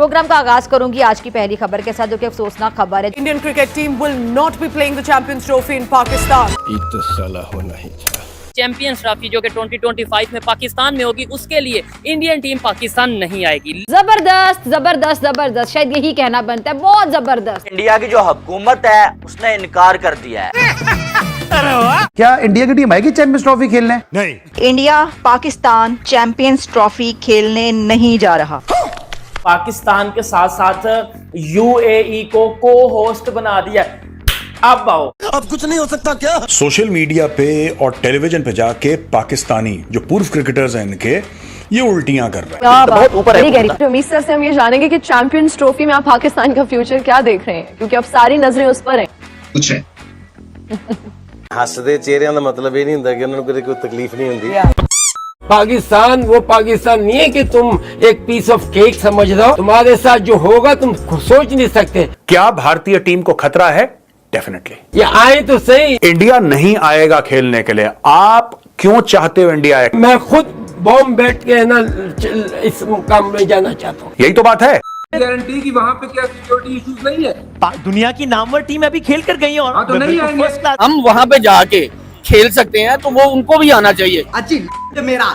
Programme का आगाज करूंगी आज की पहली खबर के साथ, जो कि अफसोसनाक खबर है। Indian cricket team will not be playing the champions trophy in Pakistan. तो साला होना ही था। चैंपियंस ट्रॉफी जो कि 2025 में पाकिस्तान में होगी, उसके लिए इंडियन टीम पाकिस्तान नहीं आएगी। जबरदस्त जबरदस्त जबरदस्त, शायद यही कहना बनता है, बहुत जबरदस्त। इंडिया की जो हुकूमत है उसने इनकार कर दिया है। क्या इंडिया की टीम आएगी चैंपियंस ट्रॉफी खेलने? नहीं, इंडिया पाकिस्तान चैंपियंस ट्रॉफी खेलने नहीं जा रहा। पाकिस्तान के साथ साथ यूएई को को होस्ट बना दिया। अब आओ, अब कुछ नहीं हो सकता क्या? सोशल मीडिया पे और टेलीविजन पे जाके पाकिस्तानी जो पूर्व क्रिकेटर्स हैं इनके, ये उल्टियां कर रहे हैं। बहुत ऊपर है। रमीज सर से हम ये जानेंगे कि चैंपियंस ट्रॉफी में आप पाकिस्तान का फ्यूचर क्या देख रहे हैं, क्योंकि अब सारी नजरें उस पर हैं। कुछ है हसदे चेहरिਆਂ ਦਾ मतलब ये नहीं ਹੁੰਦਾ कि उन्होंने कोई तकलीफ नहीं होती। पाकिस्तान वो पाकिस्तान नहीं है कि तुम एक पीस ऑफ केक समझ लो। तुम्हारे साथ जो होगा तुम सोच नहीं सकते। क्या भारतीय टीम को खतरा है? डेफिनेटली। ये आए तो सही। इंडिया नहीं आएगा खेलने के लिए। आप क्यों चाहते हो इंडिया आए? मैं खुद बॉम्ब बैठ के ना इस मुकाम में जाना चाहता हूँ। यही तो बात है। गारंटी कि वहाँ पे क्या सिक्योरिटी इश्यूज नहीं है। दुनिया की नामवर टीम अभी खेल कर गई है और तो नहीं आएंगे। हम वहाँ पे जाके खेल सकते हैं, तो वो उनको भी आना चाहिए। मेरा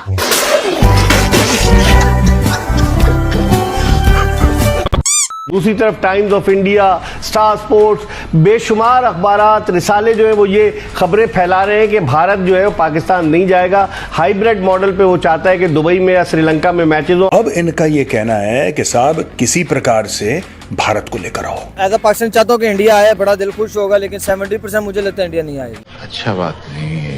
दूसरी तरफ times of India, star sports, बेशुमार अखबारात रिसाले जो है वो ये खबरें फैला रहे हैं कि भारत जो है वो पाकिस्तान नहीं जाएगा। हाइब्रिड मॉडल पे वो चाहता है कि दुबई में या श्रीलंका में मैचेस हो। अब इनका ये कहना है कि साहब किसी प्रकार से भारत को लेकर आओ। एज अ पाकिस्तान चाहता हूँ कि इंडिया आए, बड़ा दिल खुश होगा, लेकिन 70% मुझे लगता है इंडिया नहीं आएगी। अच्छा बात नहीं है।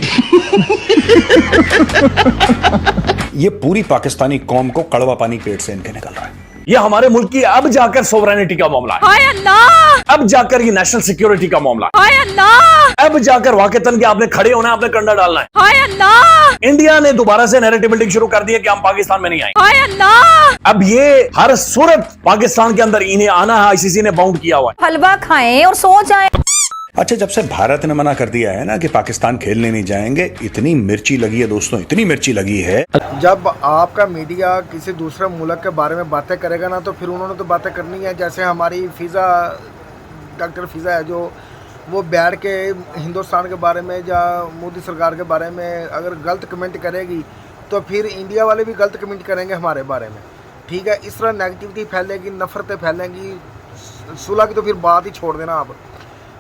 ये पूरी पाकिस्तानी कौम को कड़वा पानी पेट से इनके निकल रहा है। ये हमारे मुल्क की अब जाकर सोवरेनिटी का मामला है। हाय अल्लाह, अब जाकर ये नेशनल सिक्योरिटी का मामला है। हाय अल्लाह, अब जाकर वाकईतन के आपने खड़े होना है, आपने कंधा डालना है। हाय अल्लाह, इंडिया ने दोबारा से नैरेटिव बिल्डिंग शुरू कर दी है कि हम पाकिस्तान में नहीं आए। हाय अल्लाह। अब ये हर सूरत पाकिस्तान के अंदर इन्हें आना है, आईसीसी ने बाउंड किया हुआ है। हलवा खाएं और सो जाएं। अच्छा, जब से भारत ने मना कर दिया है ना कि पाकिस्तान खेलने नहीं जाएंगे, इतनी मिर्ची लगी है दोस्तों, इतनी मिर्ची लगी है। जब आपका मीडिया किसी दूसरे मुल्क के बारे में बातें करेगा ना, तो फिर उन्होंने तो बातें करनी है। जैसे हमारी फिजा, डॉक्टर फिजा है जो वो बैठ के हिंदुस्तान के बारे में या मोदी सरकार के बारे में अगर गलत कमेंट करेगी, तो फिर इंडिया वाले भी गलत कमेंट करेंगे हमारे बारे में। ठीक है, इस तरह नेगेटिविटी फैलेगी, नफरतें फैलेंगी। सुलह की तो फिर बात ही छोड़ देना। आप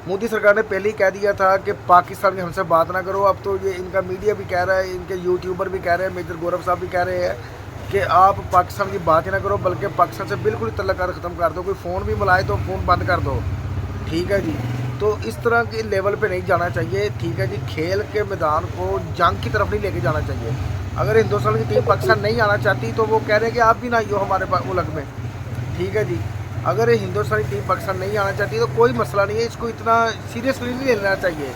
मोदी सरकार ने पहले ही कह दिया था कि पाकिस्तान की हमसे बात ना करो। अब तो ये इनका मीडिया भी कह रहा है, इनके यूट्यूबर भी कह रहे हैं, मेजर गौरव साहब भी कह रहे हैं कि आप पाकिस्तान की बात ही ना करो, बल्कि पाकिस्तान से बिल्कुल तल्लुकात ख़त्म कर दो। कोई फ़ोन भी मिलाए तो फ़ोन बंद कर दो। ठीक है जी, तो इस तरह के लेवल पे नहीं जाना चाहिए। ठीक है जी, खेल के मैदान को जंग की तरफ नहीं लेके जाना चाहिए। अगर हिंदुस्तान की टीम पाकिस्तान नहीं आना चाहती तो वो कह रहे हैं कि आप भी ना आइयो हमारे मुल्क में। ठीक है जी, अगर हिंदुस्तानी टीम पाकिस्तान नहीं आना चाहती तो कोई मसला नहीं है, इसको इतना सीरियसली नहीं लेना चाहिए।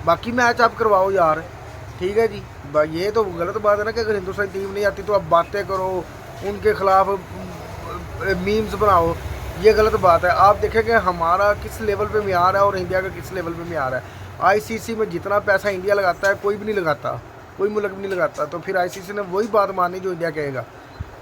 बाकी मैच आप करवाओ यार। ठीक है जी, ये तो गलत बात है ना कि अगर हिंदुस्तानी टीम नहीं आती तो आप बातें करो, उनके खिलाफ मीम्स बनाओ, ये गलत बात है। आप देखेंगे हमारा किस लेवल पे म्यार है और इंडिया का किस लेवल पे म्यार है। आईसीसी में जितना पैसा इंडिया लगाता है कोई भी नहीं लगाता, कोई मुल्क भी नहीं लगाता। तो फिर आईसीसी ने वही बात मानी जो इंडिया कहेगा।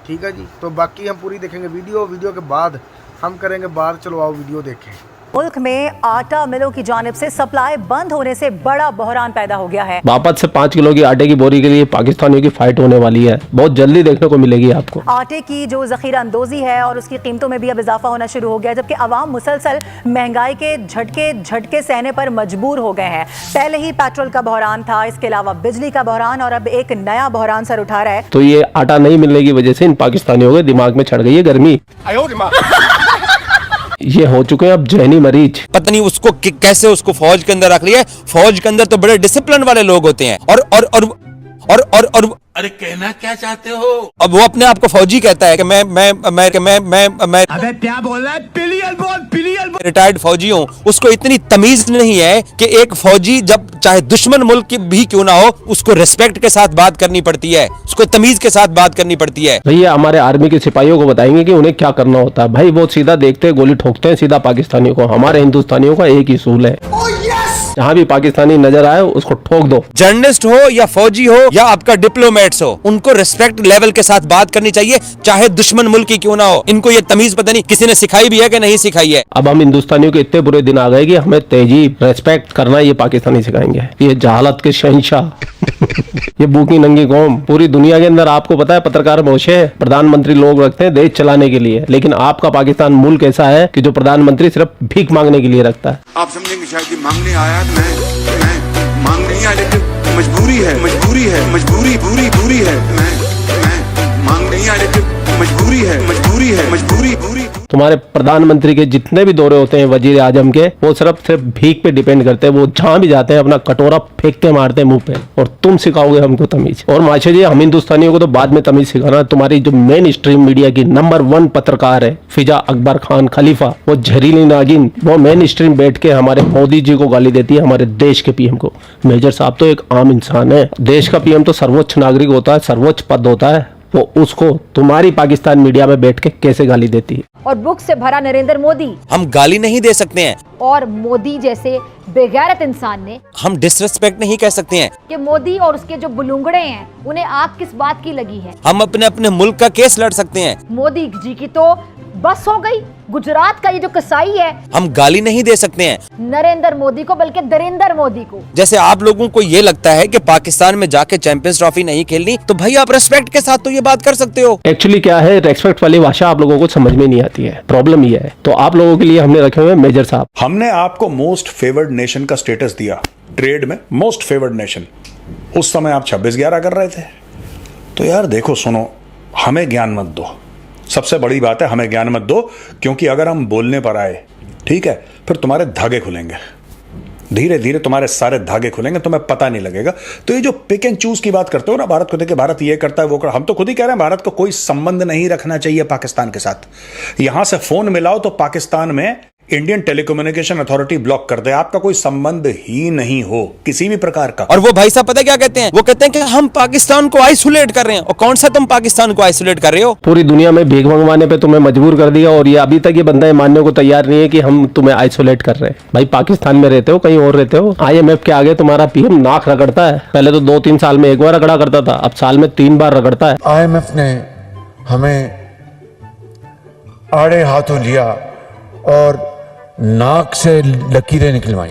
ठीक है जी, तो बाकी हम पूरी देखेंगे वीडियो के बाद हम करेंगे बात। चलो आओ वीडियो देखें। मुल्क में आटा मिलों की जानिब से सप्लाई बंद होने से बड़ा बहरान पैदा हो गया है। वापस से 5 किलो की आटे की बोरी के लिए पाकिस्तानियों की फाइट होने वाली है, बहुत जल्दी देखने को मिलेगी आपको। आटे की जो जखीरा अंदोजी है और उसकी कीमतों में भी अब इजाफा होना शुरू हो गया, जबकि अवाम मुसलसल महंगाई के झटके सहने पर मजबूर हो गए हैं। पहले ही पेट्रोल का बहरान था, इसके अलावा बिजली का बहरान, और अब एक नया बहरान सर उठा रहा है। तो ये आटा नहीं मिलने की वजह से इन पाकिस्तानियों के दिमाग में चढ़ गई है गर्मी। ये हो चुके हैं अब जहनी मरीज। पता नहीं उसको कैसे उसको फौज के अंदर रख लिया है। फौज के अंदर तो बड़े डिसिप्लिन वाले लोग होते हैं और अरे कहना क्या चाहते हो? अब वो अपने आप को फौजी कहता है कि मैं अबे क्या बोल रहा है? पिलियल बोल। रिटायर्ड फौजी हूँ। उसको इतनी तमीज नहीं है कि एक फौजी जब चाहे दुश्मन मुल्क की भी क्यों ना हो, उसको रिस्पेक्ट के साथ बात करनी पड़ती है, उसको तमीज के साथ बात करनी पड़ती है। भैया हमारे आर्मी के सिपाहियों को बताएंगे कि उन्हें क्या करना होता है। भाई वो सीधा देखते हैं, गोली ठोकते हैं सीधा पाकिस्तानियों को। हमारे हिंदुस्तानियों का एक ही सूल है, जहाँ भी पाकिस्तानी नजर आए उसको ठोक दो। जर्नलिस्ट हो या फौजी हो या आपका डिप्लोमेट्स हो, उनको रिस्पेक्ट लेवल के साथ बात करनी चाहिए, चाहे दुश्मन मुल्क की क्यों ना हो। इनको ये तमीज पता नहीं किसी ने सिखाई भी है कि नहीं सिखाई है। अब हम हिंदुस्तानियों के इतने बुरे दिन आ गए कि हमें तहजीब रेस्पेक्ट करना ये पाकिस्तानी सिखाएंगे। ये जहालत के शहंशाह ये भूखी नंगी कौम। पूरी दुनिया के अंदर आपको पता है पत्रकार मोशे प्रधानमंत्री लोग रखते हैं देश चलाने के लिए, लेकिन आपका पाकिस्तान मुल्क ऐसा है कि जो प्रधानमंत्री सिर्फ भीख मांगने के लिए रखता है। आप समझेंगे शायद ये मांगने आया, मैं मांग नहीं आया, लेकिन मजबूरी है, मजबूरी है, मजबूरी पूरी है। मैं मांग नहीं आया, लेकिन मजबूरी है, मजबूरी है, मजबूरी पूरी। तुम्हारे प्रधानमंत्री के जितने भी दौरे होते हैं वजीर आजम के, वो सिर्फ भीख पे डिपेंड करते हैं। वो जहां भी जाते हैं अपना कटोरा फेंक के मारते हैं मुंह पे, और तुम सिखाओगे हमको तमीज। और माशा जी, हम हिंदुस्तानियों को तो बाद में तमीज सिखाना। तुम्हारी जो मेन स्ट्रीम मीडिया की नंबर 1 पत्रकार है फिजा अकबर खान खलीफा, वो जहरीली नागिन, वो मेन स्ट्रीम बैठ के हमारे मोदी जी को गाली देती है, हमारे देश के पीएम को। मेजर साहब तो एक आम इंसान है, देश का पीएम तो सर्वोच्च नागरिक होता है, सर्वोच्च पद होता है। वो उसको तुम्हारी पाकिस्तान मीडिया में बैठ के कैसे गाली देती है। और बुक से भरा नरेंद्र मोदी, हम गाली नहीं दे सकते हैं, और मोदी जैसे बेगैरत इंसान ने हम डिसरिस्पेक्ट नहीं कह सकते हैं कि मोदी और उसके जो बुलुंगड़े हैं उन्हें आग किस बात की लगी है। हम अपने अपने मुल्क का केस लड़ सकते हैं। मोदी जी की तो बस हो गई। गुजरात का ये जो कसाई है, हम गाली नहीं दे सकते हैं नरेंद्र मोदी को, बल्कि नरेंद्र मोदी को। जैसे आप लोगों को ये लगता है कि पाकिस्तान में जाके चैंपियंस ट्रॉफी नहीं खेलनी, तो भाई आप रेस्पेक्ट के साथ तो ये बात कर सकते हो। एक्चुअली क्या है, रेस्पेक्ट वाली भाषा आप लोगों को समझ में नहीं आती है, प्रॉब्लम ये है। तो आप लोगों के लिए हमने रखे हुए मेजर साहब। हमने आपको मोस्ट फेवर्ड नेशन का स्टेटस दिया ट्रेड में, मोस्ट फेवर्ड नेशन। उस समय आप 26-11 कर रहे थे। तो यार देखो, सुनो, हमें ज्ञान मत दो। सबसे बड़ी बात है, हमें ज्ञान मत दो, क्योंकि अगर हम बोलने पर आए, ठीक है, फिर तुम्हारे धागे खुलेंगे, धीरे धीरे तुम्हारे सारे धागे खुलेंगे, तुम्हें पता नहीं लगेगा। तो ये जो पिक एंड चूज की बात करते हो ना, भारत को देखे भारत ये करता है वो कर, हम तो खुद ही कह रहे हैं भारत को कोई संबंध नहीं रखना चाहिए पाकिस्तान के साथ। यहां से फोन मिलाओ तो पाकिस्तान में इंडियन टेलीकम्युनिकेशन अथॉरिटी ब्लॉक कर दे, आपका कोई संबंध ही नहीं हो किसी भी प्रकार का। और वो भाई साहब पता क्या कहते हैं, वो कहते हैं कि हम पाकिस्तान को आइसोलेट कर रहे हैं। और कौन सा तुम पाकिस्तान को आइसोलेट कर रहे हो? पूरी दुनिया में भीख मंगवाने पे तुम्हें मजबूर कर दिया, और ये अभी तक ये बंदा मानने को तैयार नहीं है कि हम तुम्हें आइसोलेट कर रहे हैं। भाई पाकिस्तान में रहते हो, कहीं और रहते हो? IMF के आगे तुम्हारा पीएम नाक रगड़ता है। पहले तो 2-3 साल में एक बार रगड़ा करता था, अब साल में 3 बार रगड़ता है। IMF ने हमें आड़े हाथों लिया और नाक से लकीरें निकलवाई।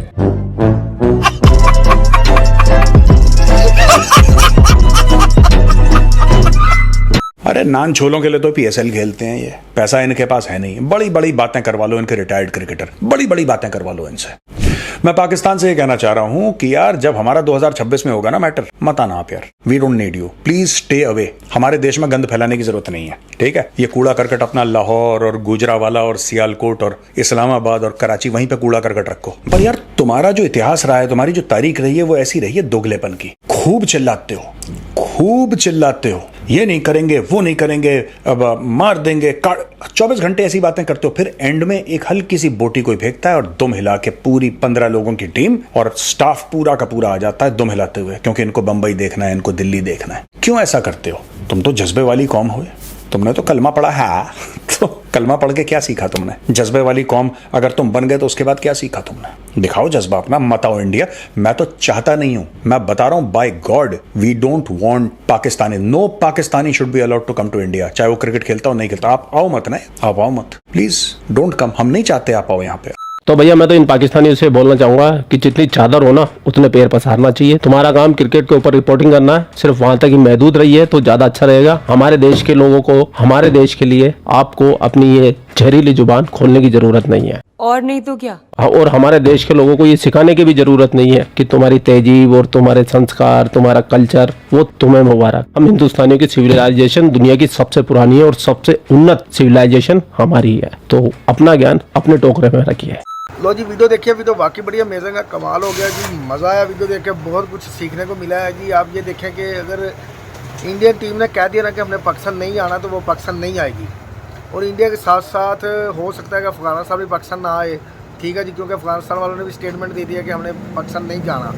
अरे नान छोलों के लिए तो PSL खेलते हैं, ये पैसा इनके पास है नहीं। बड़ी बड़ी बातें करवा लो इनके रिटायर्ड क्रिकेटर, बड़ी बड़ी बातें करवा लो इनसे। मैं पाकिस्तान से ये कहना चाह रहा हूं कि यार जब हमारा 2026 में होगा ना मैटर, मत आना आप यार, we don't need you, please stay away. हमारे देश में गंद फैलाने की जरूरत नहीं है, ठीक है? ये कूड़ा करकट अपना लाहौर और गुजरावाला और सियालकोट और इस्लामाबाद और कराची, वहीं पे कूड़ा करकट रखो। पर यार तुम्हारा जो इतिहास रहा है, तुम्हारी जो तारीख रही है, वो ऐसी रही है दोगलेपन की। खूब चिल्लाते हो, खूब चिल्लाते हो, ये नहीं करेंगे, वो नहीं करेंगे, अब मार देंगे, 24 घंटे ऐसी बातें करते हो। फिर एंड में एक हल्की सी बोटी कोई फेंकता है और दुम हिला के पूरी 15 लोगों की टीम और स्टाफ पूरा का पूरा आ जाता है दुम हिलाते हुए, क्योंकि इनको बंबई देखना है, इनको दिल्ली देखना है। क्यों ऐसा करते हो? तुम तो जज्बे वाली कौम हुए, तुमने तो कलमा पढ़ा है। तो कलमा पढ़ के क्या सीखा तुमने? जज्बे वाली कौम अगर तुम बन गए तो उसके बाद क्या सीखा तुमने? दिखाओ जज्बा अपना, मत आओ इंडिया। मैं तो चाहता नहीं हूं, मैं बता रहा हूं, by God we don't want Pakistani, no Pakistani should be allowed to come to India, चाहे वो क्रिकेट खेलता हो नहीं खेलता। आप आओ मत ना, आप आओ मत, प्लीज डोंट कम। हम नहीं चाहते आप आओ यहाँ पे। तो भैया मैं तो इन पाकिस्तानियों से बोलना चाहूंगा कि जितनी चादर हो ना उतने पैर पसारना चाहिए। तुम्हारा काम क्रिकेट के ऊपर रिपोर्टिंग करना है, सिर्फ वहां तक ही महदूद रहिए तो ज्यादा अच्छा रहेगा। हमारे देश के लोगों को, हमारे देश के लिए आपको अपनी ये जहरीली जुबान खोलने की जरूरत नहीं है। और नहीं तो क्या? और हमारे देश के लोगों को ये सिखाने की भी जरूरत नहीं है कि तुम्हारी तहजीब और तुम्हारे संस्कार, तुम्हारा कल्चर, वो तुम्हें मुबारक। हम हिंदुस्तानियों की सिविलाइजेशन दुनिया की सबसे पुरानी है और सबसे उन्नत सिविलाइजेशन हमारी है। तो अपना ज्ञान अपने टोकरे में रखिए। लो जी, वीडियो देखिए, वीडियो वाकई बड़ी अमेजिंग है, कमाल हो गया जी, मज़ा आया वीडियो देख के, बहुत कुछ सीखने को मिला है जी। आप ये देखें कि अगर इंडियन टीम ने कह दिया ना कि हमने पाकिस्तान नहीं आना, तो वो पाकिस्तान नहीं आएगी। और इंडिया के साथ साथ हो सकता है कि अफगानिस्तान भी पाकिस्तान ना आए, ठीक है जी, क्योंकि अफगानिस्तान वालों ने भी स्टेटमेंट दे दिया कि हमने पाकिस्तान नहीं जाना।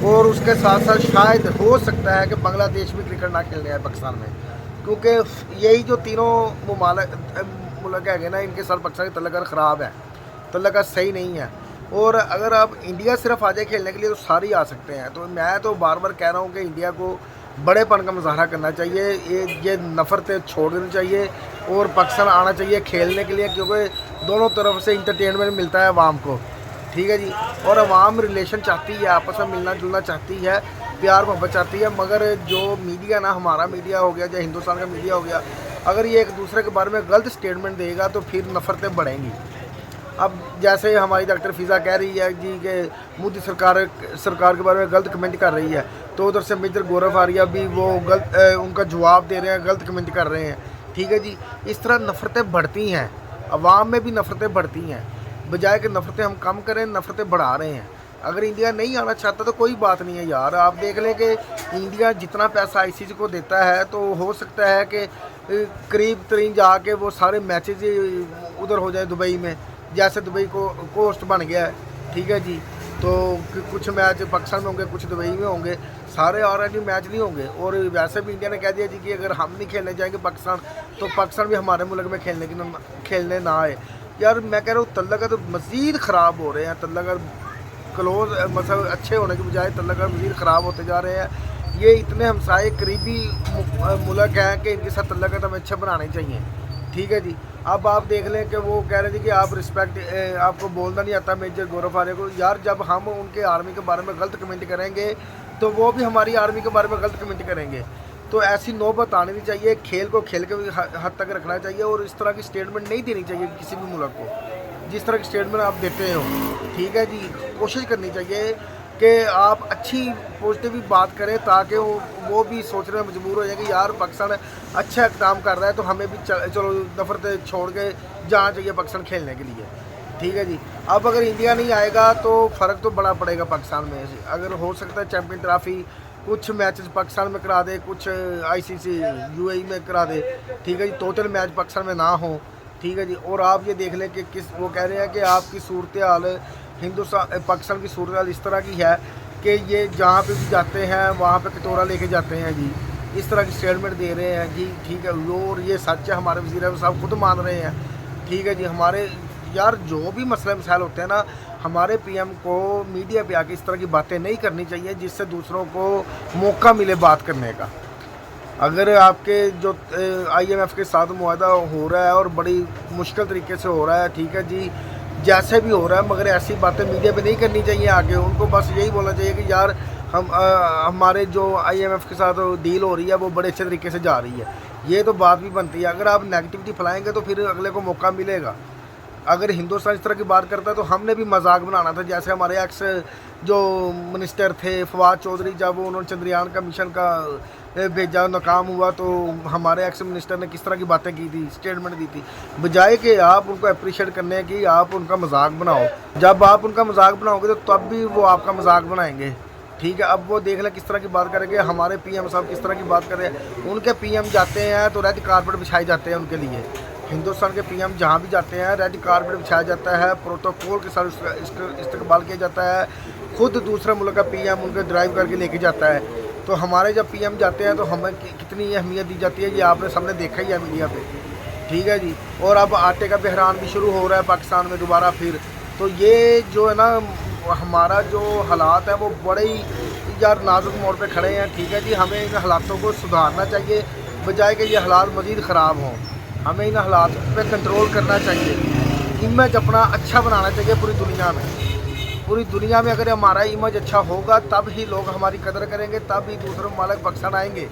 और उसके साथ साथ शायद हो सकता है कि बांग्लादेश भी क्रिकेट ना खेलने आए पाकिस्तान में, क्योंकि यही जो तीनों मुल्क है ना, इनके साथ पाकिस्तान की तल्लुकात ख़राब है, तल्लुकात सही नहीं है। और अगर आप इंडिया सिर्फ आ जाए खेलने के लिए तो सारे ही आ सकते हैं। तो मैं तो बार बार कह रहा हूँ कि इंडिया को बड़ेपन का मुजाहरा करना चाहिए, ये नफ़रतें छोड़ देनी चाहिए और पाकिस्तान आना चाहिए खेलने के लिए, क्योंकि दोनों तरफ से इंटरटेनमेंट मिलता है आवाम को, ठीक है जी। और आवाम रिलेशन चाहती है, आपस में मिलना जुलना चाहती है, प्यार मोहब्बत चाहती है। मगर जो मीडिया ना, हमारा मीडिया हो गया या हिंदुस्तान का मीडिया हो गया, अगर ये एक दूसरे के बारे में गलत स्टेटमेंट देगा तो फिर नफ़रतें बढ़ेंगी। अब जैसे हमारी डॉक्टर फ़िज़ा कह रही है जी कि मोदी सरकार के बारे में गलत कमेंट कर रही है, तो उधर से मेजर गौरव आर्या भी वो गलत उनका जवाब दे रहे हैं, गलत कमेंट कर रहे हैं, ठीक है जी। इस तरह नफ़रतें बढ़ती हैं, अवाम में भी नफ़रतें बढ़ती हैं। बजाय कि नफ़रतें हम कम करें, नफ़रतें बढ़ा रहे हैं। अगर इंडिया नहीं आना चाहता तो कोई बात नहीं है यार। आप देख लें कि इंडिया जितना पैसा ICC को देता है, तो हो सकता है कि करीब तरीन जाके वो सारे मैचेज उधर हो जाए दुबई में, जैसे दुबई को कोस्ट बन गया है, ठीक है जी। तो कुछ मैच पाकिस्तान में होंगे, कुछ दुबई में होंगे, सारे ऑलरेडी मैच नहीं होंगे। और वैसे भी इंडिया ने कह दिया जी कि अगर हम नहीं खेलने जाएंगे पाकिस्तान, तो पाकिस्तान भी हमारे मुल्क में खेलने ना आए। यार मैं कह रहा हूँ तल्लका तो मज़ीद ख़राब हो रहे हैं, तल्लका क्लोज मतलब अच्छे होने के बजाय तल्लका मज़ीद ख़राब होते जा रहे हैं। ये इतने हमसाए करीबी मुल्क हैं कि इनके साथ तल्लका तो हमें अच्छे बनाने चाहिए, ठीक है जी। अब आप देख लें कि वो कह रहे थे कि आप रिस्पेक्ट आपको बोलना नहीं आता मेजर गौरव आर्या को। यार जब हम उनके आर्मी के बारे में गलत कमेंट करेंगे तो वो भी हमारी आर्मी के बारे में गलत कमेंट करेंगे। तो ऐसी नौबत आनी नहीं चाहिए। खेल को खेल के हद तक रखना चाहिए और इस तरह की स्टेटमेंट नहीं देनी चाहिए किसी भी मुल्क को, जिस तरह की स्टेटमेंट आप देते हो, ठीक है जी। कोशिश करनी चाहिए कि आप अच्छी पॉजिटिव बात करें, ताकि वो भी सोचने में मजबूर हो जाए कि यार पाकिस्तान अच्छा काम कर रहा है, तो हमें भी चलो नफरत छोड़ के जाना चाहिए पाकिस्तान खेलने के लिए, ठीक है जी। अब अगर इंडिया नहीं आएगा तो फ़र्क तो बड़ा पड़ेगा पाकिस्तान में। अगर हो सकता है चैम्पियन ट्रॉफी कुछ मैचेस पाकिस्तान में करा दे, कुछ ICC UAE में करा दे, ठीक है जी। टोटल मैच पाकिस्तान में ना हो, ठीक है जी। और आप ये देख लें कि वो कह रहे हैं कि आपकी सूरत हाल पाकिस्तान की सूरत हाल इस तरह की है कि ये जहाँ पे भी जाते हैं वहाँ पे कटोरा लेके जाते हैं जी, इस तरह की स्टेटमेंट दे रहे हैं जी, ठीक है। और ये सच है, हमारे वज़ीर आज़म साहब खुद मान रहे हैं, ठीक है जी। हमारे यार जो भी मसले मसाइल होते हैं ना, हमारे PM को मीडिया पे आके इस तरह की बातें नहीं करनी चाहिए, जिससे दूसरों को मौका मिले बात करने का। अगर आपके जो IMF के साथ मुआहदा हो रहा है और बड़ी मुश्किल तरीके से हो रहा है, ठीक है जी, जैसे भी हो रहा है, मगर ऐसी बातें मीडिया पे नहीं करनी चाहिए आगे। उनको बस यही बोलना चाहिए कि यार हमारे जो IMF के साथ डील हो रही है वो बड़े अच्छे तरीके से जा रही है, ये तो बात भी बनती है। अगर आप नेगेटिविटी फैलाएंगे तो फिर अगले को मौका मिलेगा। अगर हिंदुस्तान इस तरह की बात करता है तो हमने भी मजाक बनाना था, जैसे हमारे एक्स जो मिनिस्टर थे फवाद चौधरी, जब उन्होंने चंद्रयान का मिशन का भेजा नाकाम हुआ, तो हमारे एक्स मिनिस्टर ने किस तरह की बातें की थी, स्टेटमेंट दी थी। बजाय कि आप उनको अप्रिशिएट करने की आप उनका मजाक बनाओ। जब आप उनका मजाक बनाओगे तो तब भी वो आपका मजाक बनाएंगे, ठीक है। अब वो देख लें किस तरह की बात करेंगे। हमारे PM साहब किस तरह की बात कर रहे हैं। उनके PM जाते हैं तो रेड कारपेट बिछाए जाते हैं उनके लिए। हिंदुस्तान के PM जहाँ भी जाते हैं रेड कारपेट बिछाया जाता है, प्रोटोकॉल के साथ इस्तेमाल किया जाता है। खुद दूसरे मुल्क का PM उनके ड्राइव करके लेके जाता है। तो हमारे जब PM जाते हैं तो हमें कितनी अहमियत दी जाती है, ये आपने सामने देखा ही है मीडिया पे, ठीक है जी। और अब आटे का बहरान भी शुरू हो रहा है पाकिस्तान में दोबारा फिर। तो ये जो है ना, हमारा जो हालात है वो बड़े ही यार नाजुक मोड़ पे खड़े हैं, ठीक है जी। हमें इन हालातों को सुधारना चाहिए, बजाय कि ये हालात मज़ीद ख़राब हों। हमें इन हालात पे कंट्रोल करना चाहिए, इमेज अपना अच्छा बनाना चाहिए पूरी दुनिया में। पूरी दुनिया में अगर हमारा इमेज अच्छा होगा तब ही लोग हमारी कदर करेंगे, तब ही दूसरे ममालिक पाकिस्तान आएंगे,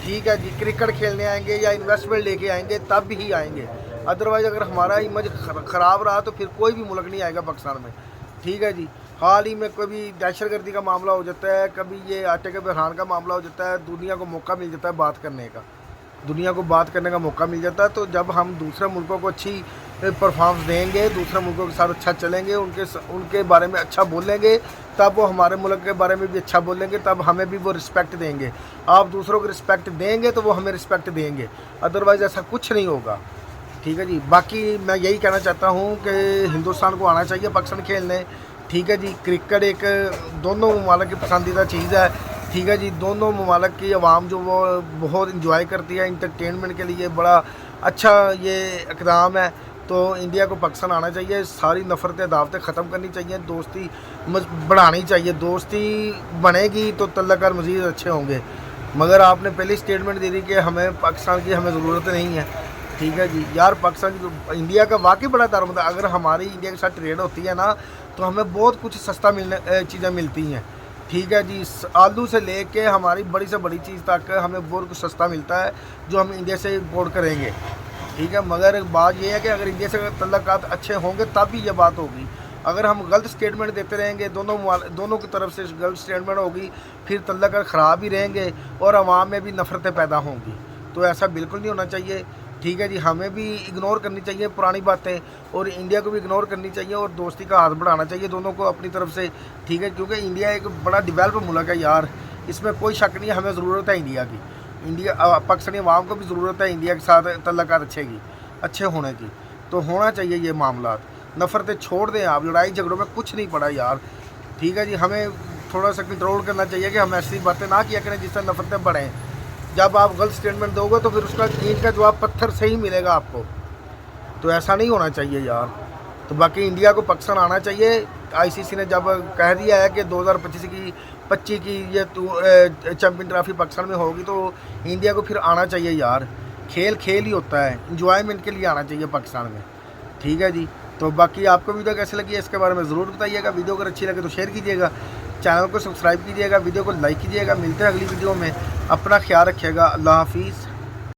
ठीक है जी। क्रिकेट खेलने आएंगे या इन्वेस्टमेंट लेके आएंगे तब ही आएंगे। अदरवाइज़ अगर हमारा इमेज ख़राब रहा तो फिर कोई भी मुल्क नहीं आएगा पाकिस्तान में, ठीक है जी। हाल ही में कभी दहशतगर्दी का मामला हो जाता है, कभी ये आटे के बहरान का मामला हो जाता है, दुनिया को मौका मिल जाता है बात करने का, दुनिया को बात करने का मौका मिल जाता है। तो जब हम दूसरे मुल्कों को अच्छी परफॉर्मेंस देंगे, दूसरे मुल्कों के साथ अच्छा चलेंगे, उनके बारे में अच्छा बोलेंगे, तब वो हमारे मुल्क के बारे में भी अच्छा बोलेंगे, तब हमें भी वो रिस्पेक्ट देंगे। आप दूसरों को रिस्पेक्ट देंगे तो वो हमें रिस्पेक्ट देंगे, अदरवाइज़ ऐसा कुछ नहीं होगा, ठीक है जी। बाकी मैं यही कहना चाहता हूँ कि हिंदुस्तान को आना चाहिए पाकिस्तान खेलने, ठीक है जी। क्रिकेट एक दोनों ममालिक की पसंदीदा चीज़ है, ठीक है जी। दोनों ममालिक की आवाम जो वो बहुत इंजॉय करती है, इंटरटेनमेंट के लिए बड़ा अच्छा ये इक़दाम है। तो इंडिया को पाकिस्तान आना चाहिए, सारी नफरतें दावतें ख़त्म करनी चाहिए, दोस्ती बढ़ानी चाहिए। दोस्ती बनेगी तो तल्लकार मज़ीद अच्छे होंगे। मगर आपने पहले स्टेटमेंट दे दी कि हमें पाकिस्तान की हमें ज़रूरत नहीं है। ठीक है जी यार, पाकिस्तान इंडिया का वाकई बड़ा दारोमदार, अगर हमारी इंडिया के साथ ट्रेड होती है ना तो हमें बहुत कुछ सस्ता चीज़ें मिलती हैं। ठीक है जी, आलू से लेके हमारी बड़ी से बड़ी चीज़ तक हमें बहुत कुछ सस्ता मिलता है जो हम इंडिया से इम्पोर्ट करेंगे। ठीक है, मगर बात ये है कि अगर इंडिया से तल्लुकात अच्छे होंगे तब भी ये बात होगी। अगर हम गलत स्टेटमेंट देते रहेंगे, दोनों की तरफ से गलत स्टेटमेंट होगी, फिर तल्लुकात ख़राब ही रहेंगे और अवाम में भी नफ़रतें पैदा होंगी। तो ऐसा बिल्कुल नहीं होना चाहिए। ठीक है जी, हमें भी इग्नोर करनी चाहिए पुरानी बातें और इंडिया को भी इग्नोर करनी चाहिए और दोस्ती का हाथ बढ़ाना चाहिए दोनों को अपनी तरफ से। ठीक है, क्योंकि इंडिया एक बड़ा डेवलप मुल्क है यार, इसमें कोई शक नहीं है। हमें ज़रूरत है इंडिया की, पाकिस्तानी अवाम को भी ज़रूरत है इंडिया के साथ तल्लुकात अच्छे होने की। तो होना चाहिए ये मामला। नफ़रतें छोड़ दें आप, लड़ाई झगड़ों में कुछ नहीं पड़ा यार। ठीक है जी, हमें थोड़ा सा कंट्रोल करना चाहिए कि हम ऐसी बातें ना किया करें जिससे नफ़रतें बढ़ें। जब आप गलत स्टेटमेंट दोगे तो फिर उसका ईंट का जवाब पत्थर से ही मिलेगा आपको। तो ऐसा नहीं होना चाहिए यार। तो बाकी इंडिया को पाकिस्तान आना चाहिए। आईसीसी ने जब कह दिया है कि 2025 की ये चैम्पियन ट्रॉफी पाकिस्तान में होगी तो इंडिया को फिर आना चाहिए यार। खेल ही होता है, इंजॉयमेंट के लिए आना चाहिए पाकिस्तान में। ठीक है जी, तो बाकी आपको वीडियो कैसे लगी है इसके बारे में ज़रूर बताइएगा। वीडियो अगर अच्छी लगे तो शेयर कीजिएगा, चैनल को सब्सक्राइब कीजिएगा, वीडियो को लाइक कीजिएगा। मिलते हैं अगली वीडियो में, अपना ख्याल रखिएगा। अल्लाह हाफिज़।